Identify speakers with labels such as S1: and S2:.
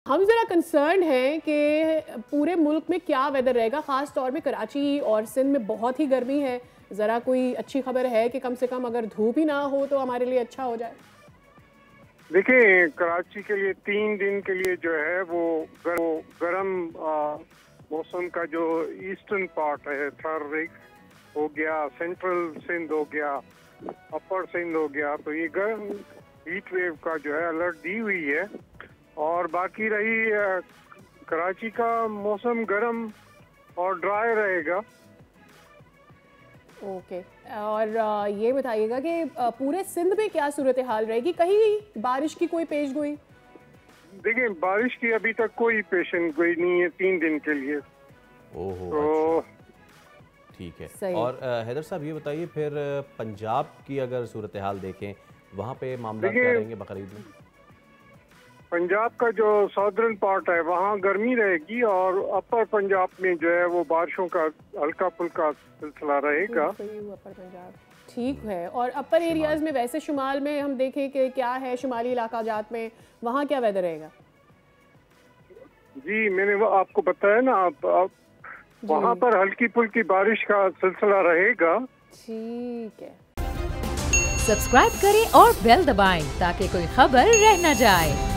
S1: हम ज़रा कंसर्न हैं कि पूरे मुल्क में क्या वेदर रहेगा, ख़ास तौर में कराची और सिंध में बहुत ही गर्मी है। ज़रा कोई अच्छी खबर है कि कम से कम अगर धूप ही ना हो तो हमारे लिए अच्छा हो जाए।
S2: देखिए, कराची के लिए 3 दिन के लिए जो है वो गर्म मौसम का जो ईस्टर्न पार्ट है, थर रिग हो गया, सेंट्रल सिंध हो गया, अपर सिंध हो गया, तो ये गर्म हीट वेव का जो है अलर्ट दी हुई है। और बाकी रही कराची का मौसम गर्म और ड्राई रहेगा।
S1: ओके, और ये बताइएगा कि पूरे सिंध में क्या सूरत हाल रहेगी, कहीं बारिश की कोई पेश गोई?
S2: देखिए, बारिश की अभी तक कोई पेशन गोई नहीं है 3 दिन के लिए।
S3: ओहो,
S2: तो
S3: अच्छा। ठीक है।
S1: सही।
S3: और हैदर साहब ये बताइए फिर पंजाब की अगर सूरत हाल देखें, वहाँ पे मामला क्या रहेंगे बकरीद में?
S2: पंजाब का जो साउदर्न पार्ट है वहाँ गर्मी रहेगी और अपर पंजाब में जो है वो बारिशों का हल्का फुल्का सिलसिला रहेगा।
S1: अपर पंजाब ठीक है। और अपर एरियाज में वैसे शुमाल में हम देखें कि क्या है, शुमाली इलाका जात में वहाँ क्या वेदर रहेगा?
S2: जी, मैंने वो आपको बताया ना, आप वहाँ पर हल्की फुल्की बारिश का सिलसिला रहेगा।
S1: ठीक है।
S4: सब्सक्राइब करें और बेल दबाएं ताकि कोई खबर रह न जाए।